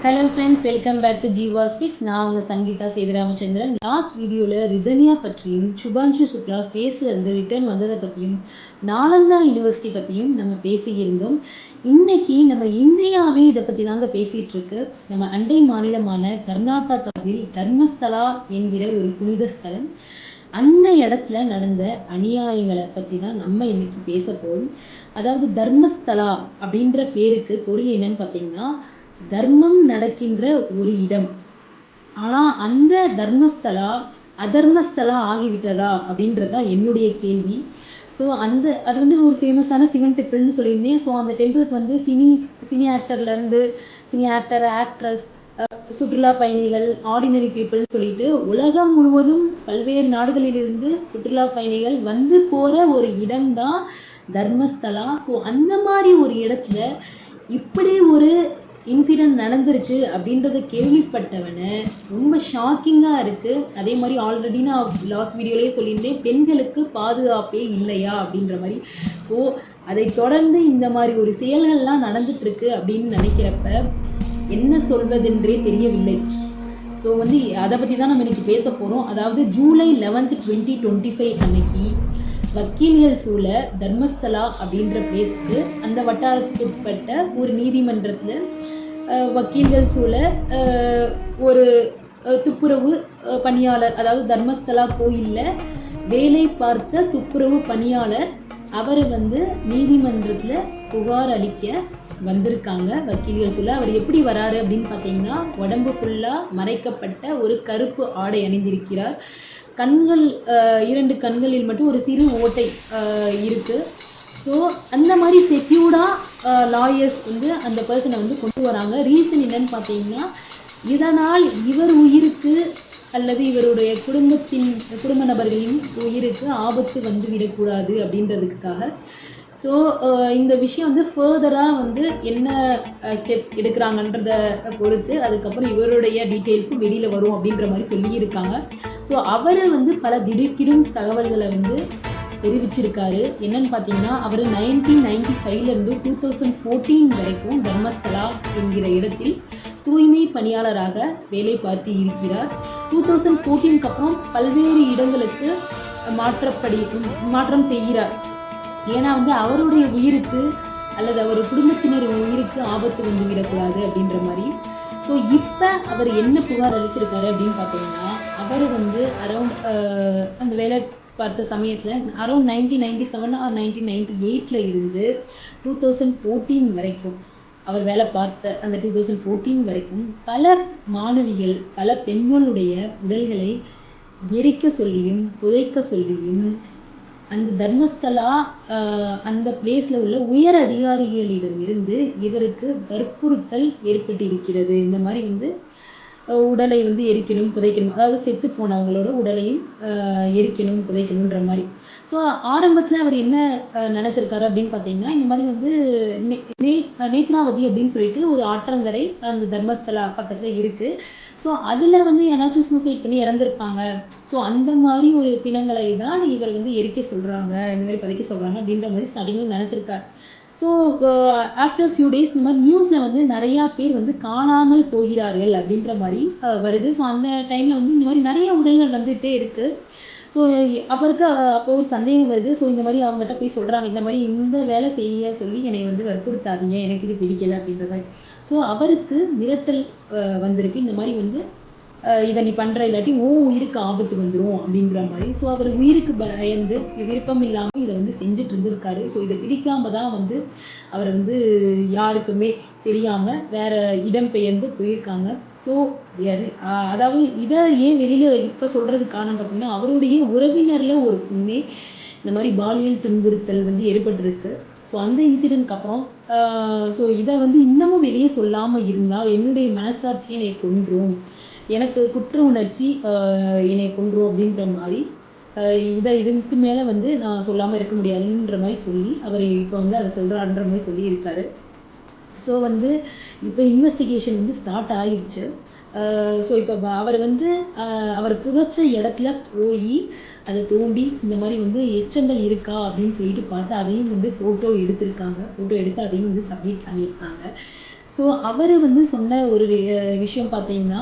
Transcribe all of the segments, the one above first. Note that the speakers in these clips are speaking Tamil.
Hello friends, welcome back to Jeeva speaks. நான் உங்கள் சங்கீதா சேதுராமச்சந்திரன். லாஸ்ட் வீடியோவில் ரிதன்யா பற்றியும் சுபான்ஷு சுக்லா ஸ்பேஸில் இருந்து ரிட்டர்ன் வந்ததை பற்றியும் நாலந்தா யூனிவர்சிட்டி பற்றியும் நம்ம பேசியிருந்தோம். இன்னைக்கு நம்ம இந்தியாவே இதை பற்றி தாங்க பேசிகிட்டு இருக்கு. நம்ம அண்டை மாநிலமான கர்நாடகாவில் தர்மஸ்தலா என்கிற ஒரு புனித ஸ்தலம், அந்த இடத்துல நடந்த அநியாயங்களை பற்றி தான் நம்ம இன்னைக்கு பேச போகிறோம். அதாவது தர்மஸ்தலா அப்படின்ற பேருக்கு பொருள் என்னன்னு பார்த்தீங்கன்னா, தர்மம் நடக்கின்ற ஒரு இடம். ஆனால் அந்த தர்மஸ்தலா அதர்மஸ்தலா ஆகிவிட்டதா அப்படின்றது தான் என்னுடைய கேள்வி. ஸோ அது வந்து ஒரு ஃபேமஸான சிவன் டெம்பிள்னு சொல்லியிருந்தேன். ஸோ அந்த டெம்பிளுக்கு வந்து சினி ஆக்டர்லேருந்து சினி ஆக்டர், ஆக்ட்ரஸ், சுற்றுலா பயணிகள், ஆர்டினரி பீப்புள்னு சொல்லிட்டு உலகம் முழுவதும் பல்வேறு நாடுகளிலிருந்து சுற்றுலா பயணிகள் வந்து போகிற ஒரு இடம் தான் தர்மஸ்தலா. ஸோ அந்த மாதிரி ஒரு இடத்துல இப்படி ஒரு இன்சிடெண்ட் நடந்திருக்கு அப்படின்றத கேள்விப்பட்டவனை ரொம்ப ஷாக்கிங்காக இருக்குது. அதே மாதிரி ஆல்ரெடி நான் லாஸ்ட் வீடியோலேயே சொல்லியிருந்தேன், பெண்களுக்கு பாதுகாப்பே இல்லையா அப்படின்ற மாதிரி. ஸோ அதை தொடர்ந்து இந்த மாதிரி ஒரு செயல்கள்லாம் நடந்துட்டுருக்கு அப்படின்னு நினைக்கிறப்ப என்ன சொல்வதென்றே தெரியவில்லை. ஸோ வந்து அதை பற்றி தான் நம்ம இன்றைக்கி பேச போகிறோம். அதாவது ஜூலை 11, 2025 அன்னைக்கு வக்கீல்கள் சூழ தர்மஸ்தலா அப்படின்ற பிளேஸ்க்கு, அந்த வட்டாரத்துக்கு உட்பட்ட ஒரு நீதிமன்றத்தில் வக்கீல்கள் சூழ ஒரு துப்புரவு பணியாளர், அதாவது தர்மஸ்தலா கோயிலில் வேலை பார்த்த துப்புரவு பணியாளர், அவரை வந்து நீதிமன்றத்தில் புகார் அளிக்க வந்திருக்காங்க வக்கீல்கள் சொல்ல. அவர் எப்படி வராரு அப்படின்னு பார்த்தீங்கன்னா, உடம்பு ஃபுல்லாக மறைக்கப்பட்ட ஒரு கருப்பு ஆடை அணிந்திருக்கிறார். கண்கள், 2 கண்களில் மட்டும் ஒரு சிறு ஓட்டை இருக்குது. ஸோ அந்த மாதிரி செக்யூர்டாக லாயர்ஸ் வந்து அந்த பர்சனை வந்து கொண்டு வராங்க. ரீசன் என்னன்னு பார்த்தீங்கன்னா, இதனால் இவர் உயிருக்கு அல்லது இவருடைய குடும்ப நபர்களின் உயிருக்கு ஆபத்து வந்து விடக்கூடாது அப்படின்றதுக்காக. ஸோ இந்த விஷயம் வந்து ஃபர்தராக வந்து என்ன ஸ்டெப்ஸ் எடுக்கிறாங்கன்றத பொறுத்து அதுக்கப்புறம் இவருடைய டீட்டெயில்ஸும் வெளியில் வரும் அப்படின்ற மாதிரி சொல்லியிருக்காங்க. ஸோ அவர் வந்து பல திடுக்கிடும் தகவல்களை வந்து தெரிவிச்சிருக்காரு. என்னன்னு பார்த்தீங்கன்னா, அவர் 1995லேருந்து 2014 வரைக்கும் தர்மஸ்தலா என்கிற இடத்தில் தூய்மை பணியாளராக வேலை பார்த்து இருக்கிறார். 2014க்கு அப்புறம் பல்வேறு இடங்களுக்கு மாற்றம் செய்கிறார். ஏன்னா வந்து அவருடைய உயிருக்கு அல்லது அவர் குடும்பத்தினர் உயிருக்கு ஆபத்து வந்து விடக்கூடாது அப்படின்ற மாதிரி. ஸோ இப்போ அவர் என்ன புகார் அளிச்சிருக்காரு அப்படின்னு பார்த்தீங்கன்னா, அவர் வந்து அரௌண்ட் அந்த வேலை பார்த்த சமயத்தில் அரௌண்ட் 1997 ஆர் 1998 இருந்து 2014 வரைக்கும் அவர் வேலை பார்த்த அந்த 2014 வரைக்கும் பல மாணவிகள், பல பெண்களுடைய உடல்களை எரிக்க சொல்லியும் புதைக்க சொல்லியும் அந்த தர்மஸ்தலா அந்த பிளேஸில் உள்ள உயர் அதிகாரிகளிடமிருந்து இவருக்கு வற்புறுத்தல் ஏற்பட்டிருக்கிறது. இந்த மாதிரி வந்து உடலை வந்து எரிக்கணும், புதைக்கணும், அதாவது செத்து போனவங்களோட உடலையும் எரிக்கணும், புதைக்கணுன்ற மாதிரி. ஸோ ஆரம்பத்தில் அவர் என்ன நினச்சிருக்காரு அப்படின்னு பார்த்தீங்கன்னா, இந்த மாதிரி வந்து நேத்ராவதி அப்படின்னு சொல்லிட்டு ஒரு ஆற்றங்கரை அந்த தர்மஸ்தலா பக்கத்தில் இருக்குது. ஸோ அதில் வந்து யாராச்சும் சூசைட் பண்ணி இறந்துருப்பாங்க. ஸோ அந்த மாதிரி ஒரு பிணங்களை தான் இவர் வந்து எரிக்க சொல்கிறாங்க, இந்த மாதிரி புதைக்க சொல்கிறாங்க அப்படின்ற மாதிரி ஸ்டார்டிங்கில் நினச்சிருக்கார். ஸோ ஆஃப்டர் ஃபியூ டேஸ் இந்த மாதிரி நியூஸில் வந்து நிறையா பேர் வந்து காணாமல் போகிறார்கள் அப்படின்ற மாதிரி வருது. ஸோ அந்த டைமில் வந்து இந்த மாதிரி நிறைய உடல்கள் வந்துகிட்டே இருக்குது. ஸோ அவருக்கு அப்போ ஒரு சந்தேகம் வருது. ஸோ இந்த மாதிரி அவங்ககிட்ட போய் சொல்கிறாங்க, இந்த மாதிரி இந்த வேலை செய்ய சொல்லி என்னை வந்து வற்புறுத்தாதீங்க, எனக்கு இது பிடிக்கலை அப்படின்ற மாதிரி. ஸோ அவருக்கு மிரட்டல் வந்திருக்கு, இந்த மாதிரி வந்து இதை நீ பண்ணுற இல்லாட்டி உயிருக்கு ஆபத்து வந்துடும் அப்படின்ற மாதிரி. ஸோ அவர் உயிருக்கு பயந்து விருப்பம் இல்லாமல் இதை வந்து செஞ்சுட்டு இருந்திருக்காரு. ஸோ இதை பிடிக்காம தான் வந்து அவரை வந்து யாருக்குமே தெரியாமல் வேறு இடம் பெயர்ந்து போயிருக்காங்க. ஸோ அதாவது இதை ஏன் வெளியில் இப்போ சொல்கிறதுக்கு காரணம் பார்த்தீங்கன்னா, அவருடைய உறவினரில் ஒரு பொண்ணே இந்த மாதிரி பாலியல் துன்புறுத்தல் வந்து ஏற்பட்டிருக்கு. ஸோ அந்த இன்சிடென்ட்க்கு அப்புறம் ஸோ இதை வந்து இன்னமும் வெளியே சொல்லாமல் இருந்தால் என்னுடைய மனசாட்சியை என்னை கொன்றும், எனக்கு குற்ற உணர்ச்சி என்னை கொன்றும் அப்படின்ற மாதிரி இதுக்கு மேலே வந்து நான் சொல்லாமல் இருக்க முடியாதுன்ற மாதிரி சொல்லி அவர் இப்போ வந்து அதை சொல்கிறாருன்ற மாதிரி சொல்லியிருக்காரு. ஸோ வந்து இப்போ இன்வெஸ்டிகேஷன் வந்து ஸ்டார்ட் ஆகிடுச்சு. ஸோ இப்போ அவர் வந்து அவர் புதைச்ச இடத்துல போய் அதை தோண்டி இந்த மாதிரி வந்து எச்சங்கள் இருக்கா அப்படின்னு சொல்லிட்டு பார்த்து அதையும் வந்து ஃபோட்டோ எடுத்திருக்காங்க. ஃபோட்டோ எடுத்து அதையும் வந்து சப்மிட் பண்ணியிருக்காங்க. ஸோ அவர் வந்து சொன்ன ஒரு விஷயம் பார்த்தீங்கன்னா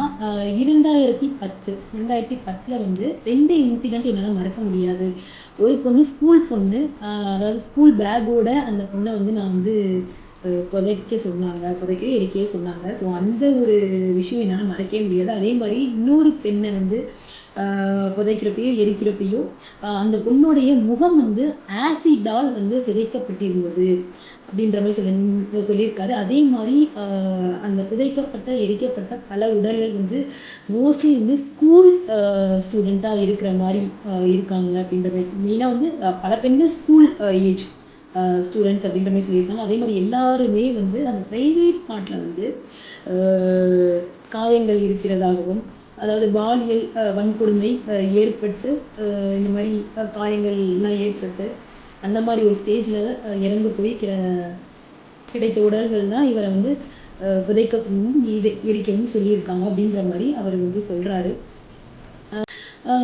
2010 வந்து 2 இன்சிடெண்ட் என்னால் மறக்க முடியாது. ஒரு பொண்ணு ஸ்கூல் பொண்ணு, அதாவது ஸ்கூல் பேக்கோட அந்த பொண்ணை வந்து நான் வந்து புதைக்கவே எரிக்கவே சொன்னாங்க. ஸோ அந்த ஒரு விஷயம் என்னால் மறக்கவே முடியாது. அதே மாதிரி இன்னொரு பெண்ணை வந்து புதைக்கிறப்பையோ எரிக்கிறப்பையோ அந்த பொண்ணுடைய முகம் வந்து ஆசிடால் வந்து சிதைக்கப்பட்டிருந்தது அப்படின்ற மாதிரி சொல்லியிருக்காரு. அதே மாதிரி அந்த புதைக்கப்பட்ட எரிக்கப்பட்ட பல உடல்கள் வந்து மோஸ்ட்லி வந்து ஸ்கூல் ஸ்டூடெண்ட்டாக இருக்கிற மாதிரி இருக்காங்க அப்படின்ற மாதிரி. மெயினாக வந்து பல பெண்கள் ஸ்கூல் ஏஜ் ஸ்டூடெண்ட்ஸ் அப்படின்ற மாதிரி சொல்லியிருக்காங்க. அதே மாதிரி எல்லாருமே வந்து அந்த ப்ரைவேட் பார்ட்டில் வந்து காயங்கள் இருக்கிறதாகவும், அதாவது பாலியல் வன்கொடுமை ஏற்பட்டு இந்த மாதிரி காயங்கள்லாம் ஏற்பட்டு அந்த மாதிரி ஒரு ஸ்டேஜில் இறந்து போய் கிடைத்த உடல்கள் தான் இவரை வந்து புதைக்க எரிக்கணும்னு சொல்லியிருக்காங்க அப்படின்ற மாதிரி அவர் வந்து சொல்கிறாரு.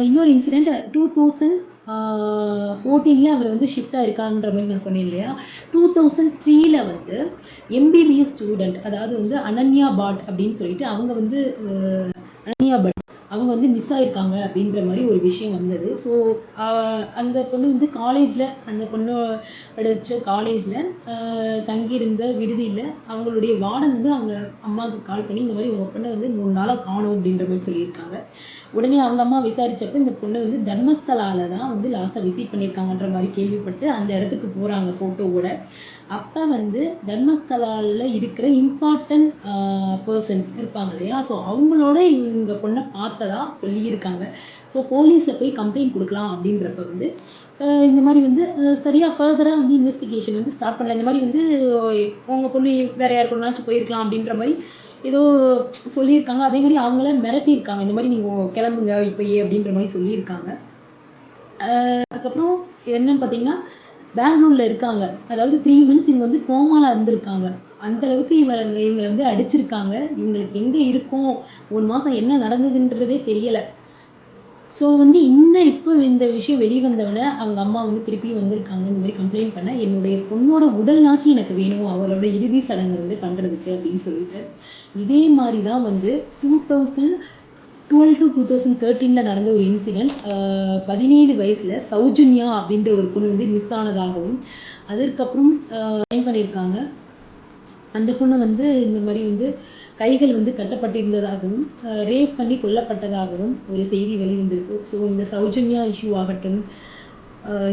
இன்னொரு இன்சிடெண்ட் 2014 அவர் வந்து ஷிஃப்டாக இருக்கான்ற மாதிரி நான் சொன்னேன் இல்லையா. 2003 வந்து எம்பிபிஎஸ் ஸ்டூடெண்ட், அதாவது வந்து அனன்யா பட் அப்படின்னு சொல்லிட்டு அவங்க வந்து அவங்க வந்து மிஸ் ஆகிருக்காங்க அப்படின்ற மாதிரி ஒரு விஷயம் வந்தது. ஸோ அந்த பொண்ணு வந்து அந்த பொண்ணு படித்த காலேஜில் தங்கியிருந்த விடுதியில் அவங்களுடைய வார்டன் வந்து அவங்க அம்மாவுக்கு கால் பண்ணி இந்த மாதிரி உங்கள் பொண்ணை வந்து 3 நாளாக காணும் அப்படின்ற மாதிரி சொல்லியிருக்காங்க. உடனே அவங்க அம்மா விசாரித்தப்போ இந்த பொண்ணு வந்து தர்மஸ்தலாவில் தான் வந்து லாஸ்ட்டாக விசிட் பண்ணியிருக்காங்கன்ற மாதிரி கேள்விப்பட்டு அந்த இடத்துக்கு போகிறாங்க ஃபோட்டோவோட. அப்போ வந்து தர்மஸ்தலாவில் இருக்கிற இம்பார்ட்டன்ட் பர்சன்ஸ் இருப்பாங்க இல்லையா, ஸோ அவங்களோட இவங்க பொண்ணை பார்த்ததா சொல்லியிருக்காங்க. ஸோ போலீஸில் போய் கம்ப்ளைண்ட் கொடுக்கலாம் அப்படின்றப்ப வந்து இந்த மாதிரி வந்து சரியாக ஃபர்தராக வந்து இன்வெஸ்டிகேஷன் வந்து ஸ்டார்ட் பண்ணல. இந்த மாதிரி வந்து உங்கள் பொண்ணு வேறு யாருக்குனாச்சும் போயிருக்கலாம் அப்படின்ற மாதிரி ஏதோ சொல்லியிருக்காங்க. அதே மாதிரி அவங்கள மிரட்டியிருக்காங்க, இந்த மாதிரி நீங்கள் கிளம்புங்க இப்போயே அப்படின்ற மாதிரி சொல்லியிருக்காங்க. அதுக்கப்புறம் என்னன்னு பார்த்தீங்கன்னா பெங்களூரில் இருக்காங்க, அதாவது 3 months இவங்க வந்து கோமாவில் இருந்திருக்காங்க. அந்தளவுக்கு இவங்களை வந்து அடிச்சிருக்காங்க. இவங்களுக்கு எங்கே இருக்கும் 1 மாதம் என்ன நடந்ததுன்றதே தெரியலை. ஸோ வந்து இப்போ இந்த விஷயம் வெளிவந்தவனை அவங்க அம்மா வந்து திருப்பி வந்திருக்காங்க இந்த மாதிரி கம்ப்ளைண்ட் பண்ண, என்னுடைய பொண்ணோட உடல்நாச்சும் எனக்கு வேணும் அவளோட இறுதி சடங்கு வந்து பண்ணுறதுக்கு அப்படின்னு சொல்லிட்டு. இதே மாதிரி தான் வந்து 2012 to 2013 நடந்த ஒரு இன்சிடெண்ட். 17 வயசில் சௌஜன்யா அப்படின்ற ஒரு பொண்ணு வந்து மிஸ் ஆனதாகவும், அதற்கப்புறம் பண்ணியிருக்காங்க. அந்த பொண்ணு வந்து இந்த மாதிரி வந்து கைகள் வந்து கட்டப்பட்டிருந்ததாகவும் ரேப் பண்ணி கொல்லப்பட்டதாகவும் ஒரு செய்தி வெளிவந்திருக்கு. ஸோ இந்த சௌஜன்யா இஷ்யூ ஆகட்டும்,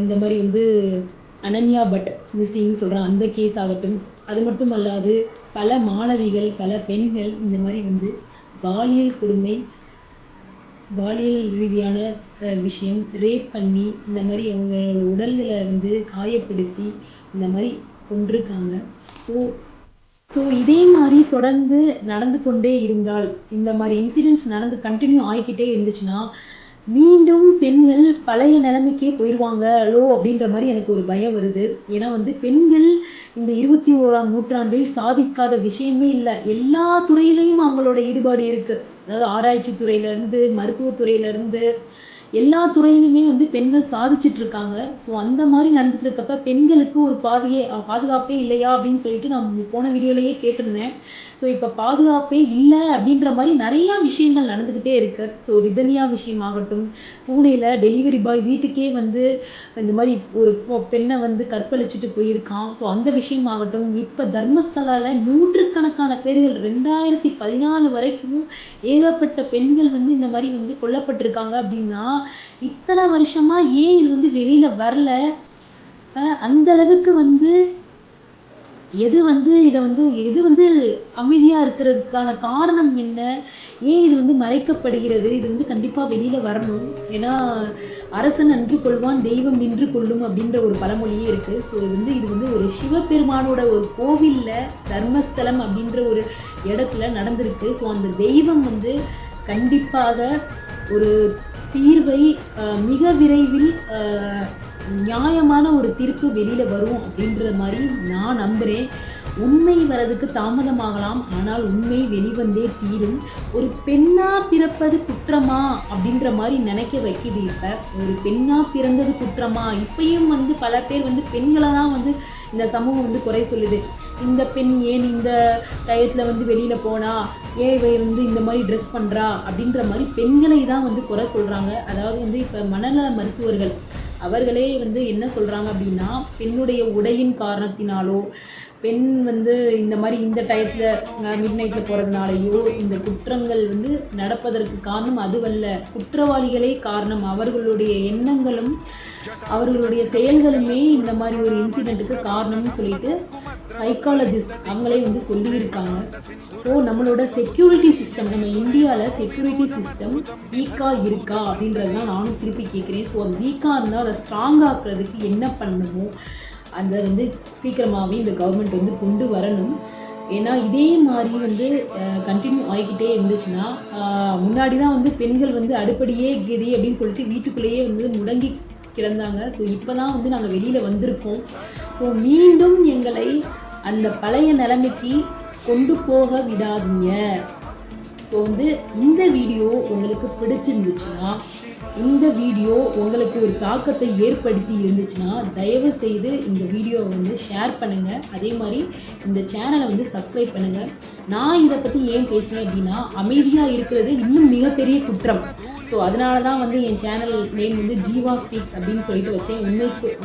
இந்த மாதிரி வந்து அனன்யா பட் மிஸ்ஸிங்னு சொல்கிற அந்த கேஸ் ஆகட்டும், அது மட்டும் அல்லாது பல மாணவிகள் பல பெண்கள் இந்த மாதிரி வந்து பாலியல் கொடுமை, பாலியல் ரீதியான விஷயம் ரேப் பண்ணி இந்த மாதிரி அவங்க உடல்களை வந்து காயப்படுத்தி இந்த மாதிரி கொண்டிருக்காங்க. ஸோ இதே மாதிரி தொடர்ந்து நடந்து கொண்டே இருந்தால், இந்த மாதிரி இன்சிடென்ட்ஸ் கண்டினியூ ஆகிக்கிட்டே இருந்துச்சுன்னா மீண்டும் பெண்கள் பழைய நிலைமைக்கே போயிடுவாங்களோ அப்படின்ற மாதிரி எனக்கு ஒரு பயம் வருது. ஏன்னா வந்து பெண்கள் இந்த 21ஆம் நூற்றாண்டில் சாதிக்காத விஷயமே இல்லை. எல்லா துறையிலையும் அவங்களோட ஈடுபாடு இருக்குது. அதாவது ஆராய்ச்சி துறையிலேருந்து மருத்துவத்துறையிலேருந்து எல்லா துறையிலுமே வந்து பெண்கள் சாதிச்சிட்ருக்காங்க. ஸோ அந்த மாதிரி நடந்துட்டு இருக்கப்ப பெண்களுக்கு ஒரு பாதுகாப்பே இல்லையா அப்படின்னு சொல்லிட்டு நான் போன வீடியோலேயே கேட்டிருந்தேன். ஸோ இப்போ பாதுகாப்பே இல்லை அப்படின்ற மாதிரி நிறையா விஷயங்கள் நடந்துக்கிட்டே இருக்கு. ஸோ ரிதன்யா விஷயமாகட்டும், பூனேயில் டெலிவரி பாய் வீட்டுக்கே வந்து இந்த மாதிரி ஒரு பெண்ணை வந்து கற்பழிச்சிட்டு போயிருக்கான். ஸோ அந்த விஷயமாகட்டும், இப்போ தர்மஸ்தலாவில் நூற்றுக்கணக்கான பேர்கள் 2014 வரைக்கும் ஏகப்பட்ட பெண்கள் வந்து இந்த மாதிரி வந்து கொல்லப்பட்டிருக்காங்க. அப்படின்னா இத்தனை வருஷமாக ஏன் இது வந்து வெளியில் வரல? அந்த அளவுக்கு வந்து எது வந்து அமைதியாக இருக்கிறதுக்கான காரணம் என்ன? ஏன் இது வந்து மறைக்கப்படுகிறது? இது வந்து கண்டிப்பாக வெளியில் வரணும். ஏன்னா அரசன் அன்று கொள்வான், தெய்வம் நின்று கொள்ளும் அப்படின்ற ஒரு பழமொழியே இருக்குது. ஸோ இது வந்து ஒரு சிவபெருமானோட ஒரு கோவிலில் தர்மஸ்தலம் அப்படின்ற ஒரு இடத்துல நடந்திருக்கு. ஸோ அந்த தெய்வம் வந்து கண்டிப்பாக ஒரு தீர்வை மிக விரைவில் நியாயமான ஒரு தீர்ப்பு வெளியில் வரும் அப்படின்ற மாதிரி நான் நம்புகிறேன். உண்மை வரதுக்கு தாமதமாகலாம், ஆனால் உண்மை வெளிவந்தே தீரும். ஒரு பெண்ணாக பிறப்பது குற்றமா அப்படின்ற மாதிரி நினைக்க வைக்குது. இப்போ ஒரு பெண்ணாக பிறந்தது குற்றமா? இப்பயும் வந்து பல பேர் வந்து பெண்களை தான் வந்து இந்த சமூகம் வந்து குறை சொல்லுது. இந்த பெண் ஏன் இந்த டயத்தில் வந்து வெளியில் போனா, ஏன் இவை வந்து இந்த மாதிரி ட்ரெஸ் பண்ணுறா அப்படின்ற மாதிரி பெண்களை தான் வந்து குறை சொல்கிறாங்க. அதாவது வந்து இப்போ மனநல மருத்துவர்கள் அவர்களே வந்து என்ன சொல்கிறாங்க அப்படின்னா, பெண்ணுடைய உடையின் காரணத்தினாலோ, பெண் வந்து இந்த மாதிரி இந்த டயத்தில் மிட் நைட்டில் போகிறதுனாலையோ இந்த குற்றங்கள் வந்து நடப்பதற்கு காரணம் அதுவல்ல, குற்றவாளிகளே காரணம். அவர்களுடைய எண்ணங்களும் அவர்களுடைய செயல்களுமே இந்த மாதிரி ஒரு இன்சிடெண்ட்டுக்கு காரணம்னு சொல்லிட்டு சைக்காலஜிஸ்ட் அவங்களே வந்து சொல்லியிருக்காங்க. ஸோ நம்மளோட செக்யூரிட்டி சிஸ்டம், நம்ம இந்தியாவில் செக்யூரிட்டி சிஸ்டம் வீக்காக இருக்கா அப்படின்றது தான் நானும் திருப்பி கேட்குறேன். ஸோ அது வீக்காக இருந்தால் அதை ஸ்ட்ராங் ஆக்குறதுக்கு என்ன பண்ணணுமோ அதை வந்து சீக்கிரமாகவே இந்த கவர்மெண்ட் வந்து கொண்டு வரணும். ஏன்னா இதே மாதிரி வந்து கண்டினியூ ஆகிக்கிட்டே இருந்துச்சுன்னா, முன்னாடி தான் வந்து பெண்கள் வந்து அடுப்படியே கெதி அப்படின்னு சொல்லிட்டு வீட்டுக்குள்ளேயே வந்து முடங்கி கிடந்தாங்க. ஸோ இப்போ தான் வந்து நாங்கள் வெளியில் வந்திருக்கோம். ஸோ மீண்டும் எங்களை அந்த பழைய நிலைமைக்கு கொண்டு போக விடாதீங்க. ஸோ வந்து இந்த வீடியோ உங்களுக்கு பிடிச்சிருந்துச்சுன்னா, இந்த வீடியோ உங்களுக்கு ஒரு தாக்கத்தை ஏற்படுத்தி இருந்துச்சுன்னா, தயவு செய்து இந்த வீடியோவை வந்து ஷேர் பண்ணுங்கள். அதே மாதிரி இந்த சேனலை வந்து சப்ஸ்கிரைப் பண்ணுங்கள். நான் இதை பற்றி ஏன் பேசுகிறேன் அப்படின்னா, அமைதியாக இருக்கிறது இன்னும் மிகப்பெரிய குற்றம். ஸோ அதனால தான் வந்து என் சேனல் நேம் வந்து ஜீவா ஸ்பீக்ஸ் அப்படின்னு சொல்லிட்டு வச்சேன்.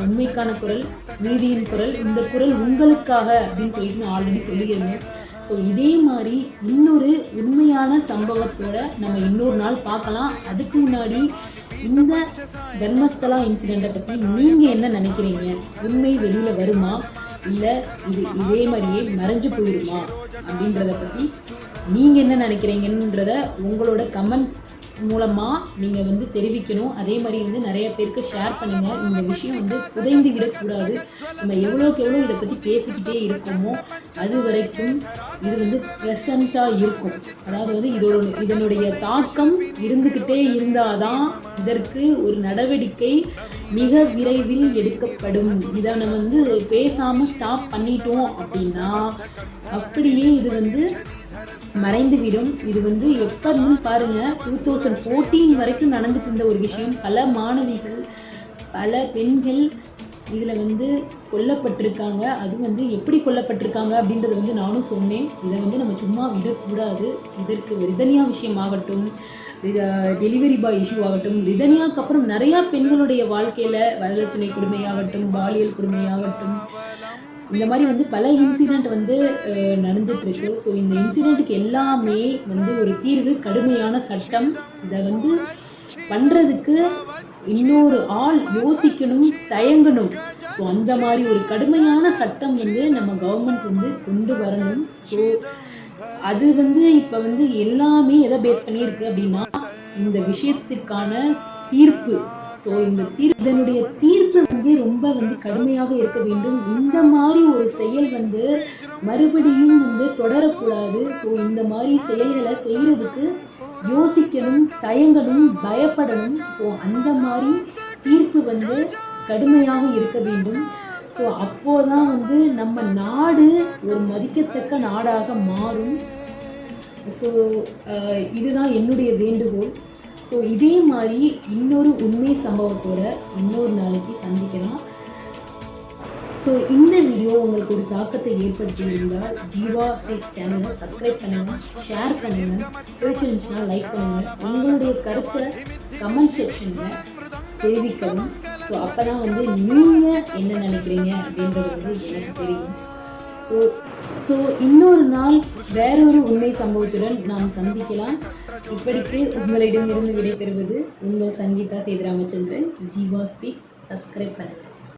உண்மைக்கான குரல், நீதியின் குரல், இந்த குரல் உங்களுக்காக அப்படின்னு சொல்லிட்டு நான் ஆல்ரெடி சொல்லியிருந்தேன். ஸோ இதே மாதிரி இன்னொரு உண்மையான சம்பவத்தோட நம்ம இன்னொரு நாள் பார்க்கலாம். அதுக்கு முன்னாடி இந்த தர்மஸ்தலா இன்சிடெண்ட்டை பற்றி நீங்கள் என்ன நினைக்கிறீங்க? உண்மை வெளியில் வருமா, இல்லை இதே மாதிரியே மறைஞ்சு போயிடுமா அப்படின்றத பற்றி நீங்கள் என்ன நினைக்கிறீங்கன்றத உங்களோட கமெண்ட் மூலமாக நீங்கள் வந்து தெரிவிக்கணும். அதே மாதிரி வந்து நிறைய பேருக்கு ஷேர் பண்ணுங்கள். இந்த விஷயம் வந்து புதைந்து விடக்கூடாது. நம்ம எவ்வளோக்கு எவ்வளோ இதை பற்றி பேசிக்கிட்டே இருக்கோமோ அது வரைக்கும் இது வந்து ப்ரெசண்ட்டாக இருக்கும். அதாவது வந்து இதனுடைய தாக்கம் இருந்துக்கிட்டே இருந்தால் தான் இதற்கு ஒரு நடவடிக்கை மிக விரைவில் எடுக்கப்படும். இதை நம்ம வந்து பேசாமல் ஸ்டாப் பண்ணிட்டோம் அப்படின்னா அப்படியே இது வந்து மறைந்துவிடும். இது வந்து எப்போ இருந்துன்னு பாருங்கள், 2014 வரைக்கும் நடந்துட்டு இருந்த ஒரு விஷயம். பல மாணவிகள், பல பெண்கள் இதில் வந்து கொல்லப்பட்டிருக்காங்க. அது வந்து எப்படி கொல்லப்பட்டிருக்காங்க அப்படின்றத வந்து நானும் சொன்னேன். இதை வந்து நம்ம சும்மா விடக்கூடாது. இதற்கு ரிதன்யா விஷயமாகட்டும், டெலிவரி பாய் இஷ்யூ ஆகட்டும், ரிதன்யாவுக்கு அப்புறம் நிறையா பெண்களுடைய வாழ்க்கையில் வரதட்சணை கொடுமையாகட்டும், பாலியல் கொடுமையாகட்டும், இந்த மாதிரி வந்து பல இன்சிடெண்ட் வந்து நடந்துகிட்ருக்கு. ஸோ இந்த இன்சிடெண்ட்டுக்கு எல்லாமே வந்து ஒரு தீர்வு கடுமையான சட்டம். இதை வந்து பண்ணுறதுக்கு இன்னொரு ஆள் யோசிக்கணும், தயங்கணும். ஸோ அந்த மாதிரி ஒரு கடுமையான சட்டம் வந்து நம்ம கவர்மெண்ட் வந்து கொண்டு வரணும். ஸோ அது வந்து இப்போ வந்து எல்லாமே எதை பேஸ் பண்ணியிருக்கு அப்படின்னா, இந்த விஷயத்திற்கான தீர்ப்பு. ஸோ இதனுடைய தீர்ப்பு வந்து ரொம்ப வந்து கடுமையாக இருக்க வேண்டும். இந்த மாதிரி ஒரு செயல் வந்து மறுபடியும் வந்து தொடரக்கூடாது. ஸோ இந்த மாதிரி செயல்களை செய்கிறதுக்கு யோசிக்கணும், தயங்கணும், பயப்படணும். ஸோ அந்த மாதிரி தீர்ப்பு வந்து கடுமையாக இருக்க வேண்டும். ஸோ அப்போதான் வந்து நம்ம நாடு ஒரு மதிக்கத்தக்க நாடாக மாறும். ஸோ இதுதான் என்னுடைய வேண்டுகோள். ஸோ இதே மாதிரி இன்னொரு உண்மை சம்பவத்தோட இன்னொரு நாளைக்கு சந்திக்கலாம். ஸோ இந்த வீடியோ உங்களுக்கு ஒரு தாக்கத்தை ஏற்படுத்தி இருந்தால் ஜீவா ஸ்பீக்ஸ் சேனலை சப்ஸ்கிரைப் பண்ணுங்கள், ஷேர் பண்ணுங்கள், பிடிச்சிருந்துச்சுன்னா லைக் பண்ணுங்கள். உங்களுடைய கருத்தை கமெண்ட் செக்ஷனில் தெரிவிக்கவும். ஸோ அப்போ தான் வந்து நீங்கள் என்ன நினைக்கிறீங்க அப்படின்றது வந்து எனக்கு தெரியும். ஸோ இன்னொரு நாள் வேறொரு உண்மை சம்பவத்துடன் நாம் சந்திக்கலாம். இப்படிக்கு உங்களிடமிருந்து விடைபெறுவது உங்கள் சங்கீதா சேதுராமச்சந்திரன். ஜீவா ஸ்பீக்ஸ். சப்ஸ்கிரைப் பண்ணுங்கள்.